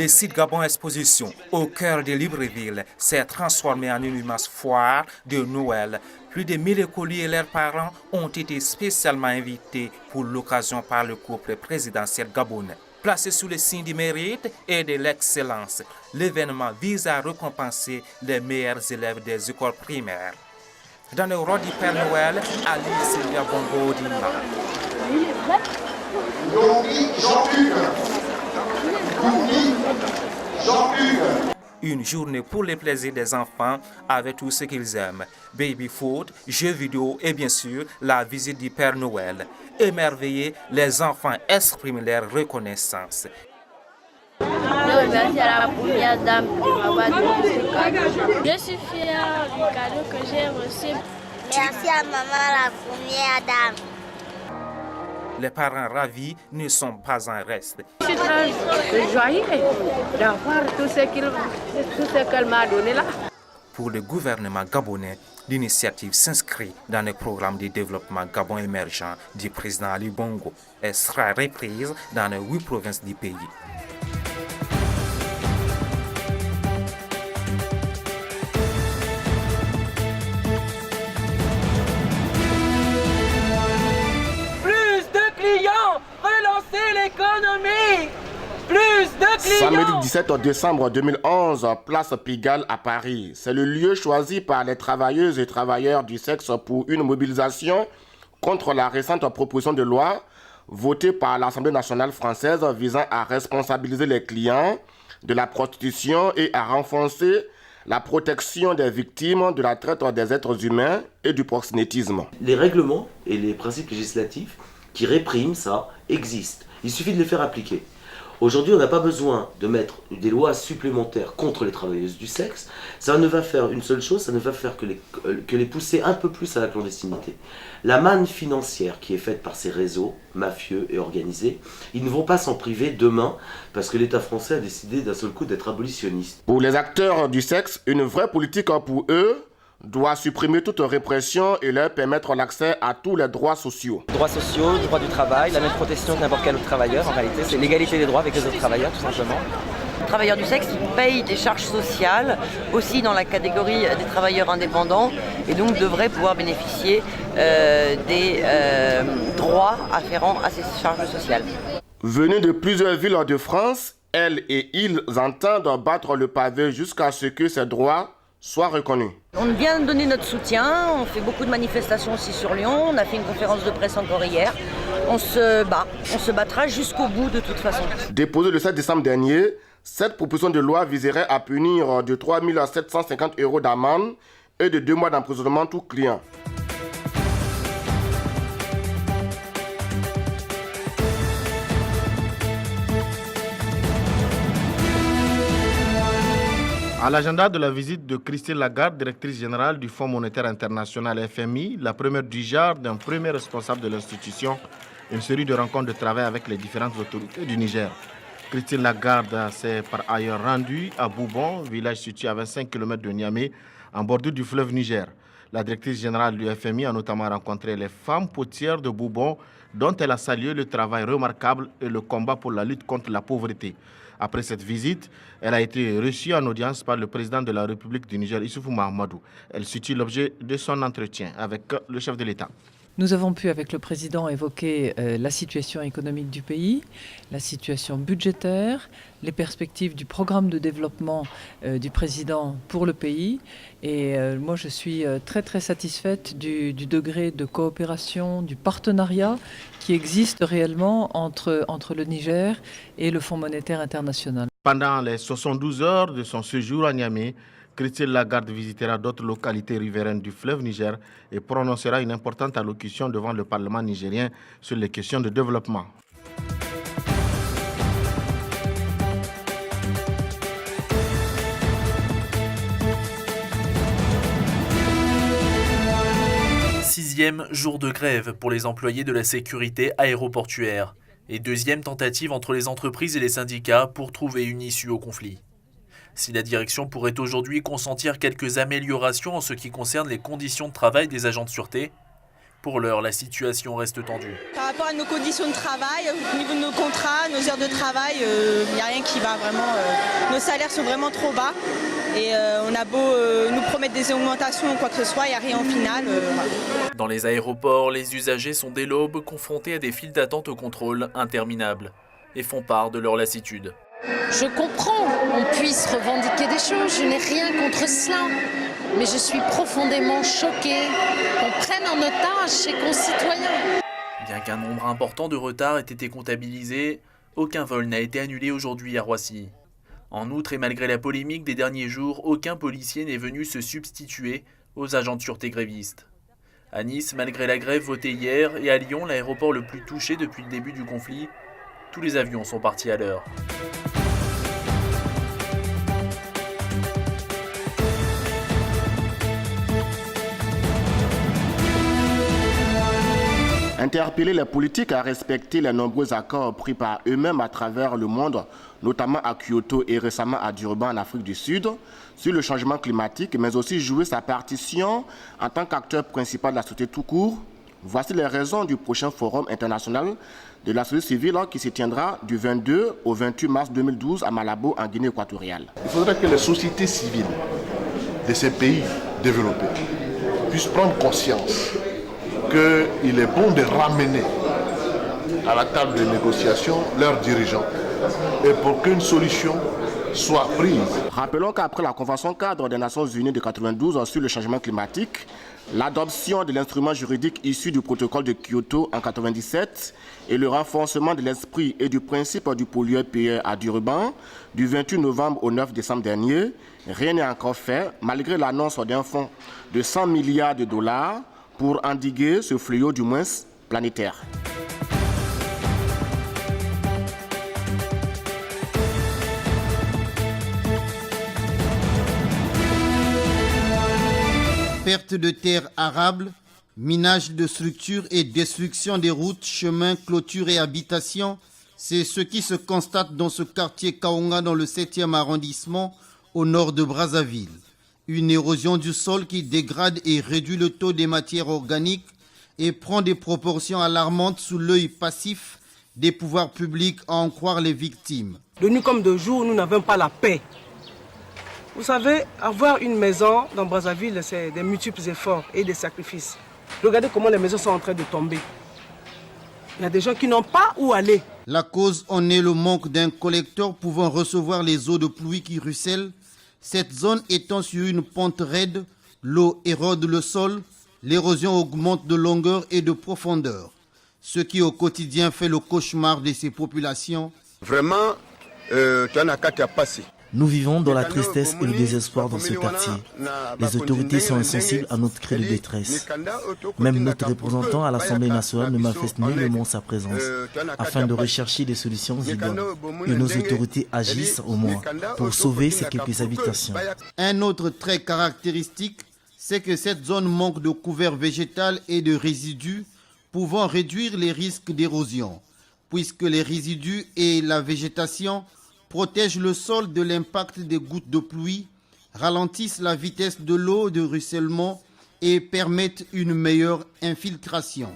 Le site Gabon Exposition, au cœur de Libreville, s'est transformé en une immense foire de Noël. Plus de 1000 écoliers et leurs parents ont été spécialement invités pour l'occasion par le couple présidentiel gabonais. Placé sous le signe du mérite et de l'excellence, l'événement vise à récompenser les meilleurs élèves des écoles primaires. Dans le rôle du Père Noël, Ali Sylvia Bongo Dima. Une journée pour les plaisirs des enfants avec tout ce qu'ils aiment. Baby food, jeux vidéo et bien sûr la visite du Père Noël. Émerveillés, les enfants expriment leur reconnaissance. Je remercie à la première dame de m'avoir donné ce cadeau. Je suis fière du cadeau que j'ai reçu. Merci à maman, la première dame. Les parents ravis ne sont pas en reste. Je suis très joyeuse d'avoir tout ce qu'elle m'a donné là. Pour le gouvernement gabonais, l'initiative s'inscrit dans le programme de développement Gabon émergent du président Ali Bongo et sera reprise dans les 8 provinces du pays. Samedi 17 décembre 2011, place Pigalle à Paris. C'est le lieu choisi par les travailleuses et travailleurs du sexe pour une mobilisation contre la récente proposition de loi votée par l'Assemblée nationale française visant à responsabiliser les clients de la prostitution et à renforcer la protection des victimes de la traite des êtres humains et du proxénétisme. Les règlements et les principes législatifs qui répriment ça existent. Il suffit de les faire appliquer. Aujourd'hui, on n'a pas besoin de mettre des lois supplémentaires contre les travailleuses du sexe. Ça ne va faire une seule chose, ça ne va faire que les pousser un peu plus à la clandestinité. La manne financière qui est faite par ces réseaux mafieux et organisés, ils ne vont pas s'en priver demain parce que l'État français a décidé d'un seul coup d'être abolitionniste. Pour les acteurs du sexe, une vraie politique pour eux doit supprimer toute répression et leur permettre l'accès à tous les droits sociaux. Droits sociaux, droit du travail, la même protection que n'importe quel autre travailleur en réalité. C'est l'égalité des droits avec les autres travailleurs tout simplement. Les travailleurs du sexe payent des charges sociales aussi dans la catégorie des travailleurs indépendants et donc devraient pouvoir bénéficier des droits afférents à ces charges sociales. Venus de plusieurs villes de France, elles et ils entendent battre le pavé jusqu'à ce que ces droits soit reconnu. On vient de donner notre soutien, on fait beaucoup de manifestations aussi sur Lyon, on a fait une conférence de presse encore hier. On se battra jusqu'au bout de toute façon. Déposée le 7 décembre dernier, cette proposition de loi viserait à punir de 3 750 € d'amende et de 2 mois d'emprisonnement tout client. À l'agenda de la visite de Christine Lagarde, directrice générale du Fonds monétaire international FMI, la première du genre d'un premier responsable de l'institution, une série de rencontres de travail avec les différentes autorités du Niger. Christine Lagarde s'est par ailleurs rendue à Boubon, village situé à 25 km de Niamey, en bordure du fleuve Niger. La directrice générale du FMI a notamment rencontré les femmes potières de Boubon, dont elle a salué le travail remarquable et le combat pour la lutte contre la pauvreté. Après cette visite, elle a été reçue en audience par le président de la République du Niger, Issoufou Mahamadou. Elle situe l'objet de son entretien avec le chef de l'État. Nous avons pu, avec le président, évoquer la situation économique du pays, la situation budgétaire, les perspectives du programme de développement du président pour le pays. Et moi, je suis très, très satisfaite du degré de coopération, du partenariat qui existe réellement entre le Niger et le Fonds monétaire international. Pendant les 72 heures de son séjour à Niamey, Christine Lagarde visitera d'autres localités riveraines du fleuve Niger et prononcera une importante allocution devant le Parlement nigérien sur les questions de développement. Sixième jour de grève pour les employés de la sécurité aéroportuaire et deuxième tentative entre les entreprises et les syndicats pour trouver une issue au conflit. Si la direction pourrait aujourd'hui consentir quelques améliorations en ce qui concerne les conditions de travail des agents de sûreté, Pour l'heure, la situation reste tendue. Par rapport à nos conditions de travail, au niveau de nos contrats, nos heures de travail, il n'y a rien qui va vraiment. Nos salaires sont vraiment trop bas et on a beau nous promettre des augmentations ou quoi que ce soit, il n'y a rien au final. Dans les aéroports, les usagers sont dès l'aube confrontés à des files d'attente au contrôle interminables et font part de leur lassitude. Je comprends qu'on puisse revendiquer des choses, je n'ai rien contre cela. Mais je suis profondément choquée qu'on prenne en otage ses concitoyens. Bien qu'un nombre important de retards ait été comptabilisé, aucun vol n'a été annulé aujourd'hui à Roissy. En outre, et malgré la polémique des derniers jours, aucun policier n'est venu se substituer aux agents de sûreté grévistes. À Nice, malgré la grève votée hier, et à Lyon, l'aéroport le plus touché depuis le début du conflit, tous les avions sont partis à l'heure. Interpeller les politiques à respecter les nombreux accords pris par eux-mêmes à travers le monde, notamment à Kyoto et récemment à Durban en Afrique du Sud, sur le changement climatique, mais aussi jouer sa partition en tant qu'acteur principal de la société tout court. Voici les raisons du prochain forum international de la société civile qui se tiendra du 22 au 28 mars 2012 à Malabo, en Guinée équatoriale. Il faudrait que les sociétés civiles de ces pays développés puissent prendre conscience qu'il est bon de ramener à la table de négociation leurs dirigeants et pour qu'une solution soit prise. Rappelons qu'après la Convention cadre des Nations Unies de 92 sur le changement climatique, l'adoption de l'instrument juridique issu du protocole de Kyoto en 1997 et le renforcement de l'esprit et du principe du pollueur-payeur à Durban du 28 novembre au 9 décembre dernier, rien n'est encore fait malgré l'annonce d'un fonds de 100 milliards de dollars pour endiguer ce fléau du moins planétaire. Perte de terres arables, minage de structures et destruction des routes, chemins, clôtures et habitations, c'est ce qui se constate dans ce quartier Kaonga dans le 7e arrondissement au nord de Brazzaville. Une érosion du sol qui dégrade et réduit le taux des matières organiques et prend des proportions alarmantes sous l'œil passif des pouvoirs publics à en croire les victimes. De nuit comme de jour, nous n'avons pas la paix. Vous savez, avoir une maison dans Brazzaville, c'est des multiples efforts et des sacrifices. Regardez comment les maisons sont en train de tomber. Il y a des gens qui n'ont pas où aller. La cause en est le manque d'un collecteur pouvant recevoir les eaux de pluie qui ruissellent. Cette zone étant sur une pente raide, l'eau érode le sol, l'érosion augmente de longueur et de profondeur. Ce qui au quotidien fait le cauchemar de ces populations. Vraiment, Tanaka qui a passé. Nous vivons dans la tristesse et le désespoir dans ce quartier. Les autorités sont insensibles à notre cri de détresse. Même notre représentant à l'Assemblée nationale ne manifeste nullement sa présence, afin de rechercher des solutions idoines. Et nos autorités agissent au moins pour sauver ces quelques habitations. Un autre trait caractéristique, c'est que cette zone manque de couvert végétal et de résidus pouvant réduire les risques d'érosion, puisque les résidus et la végétation protègent le sol de l'impact des gouttes de pluie, ralentissent la vitesse de l'eau de ruissellement et permettent une meilleure infiltration.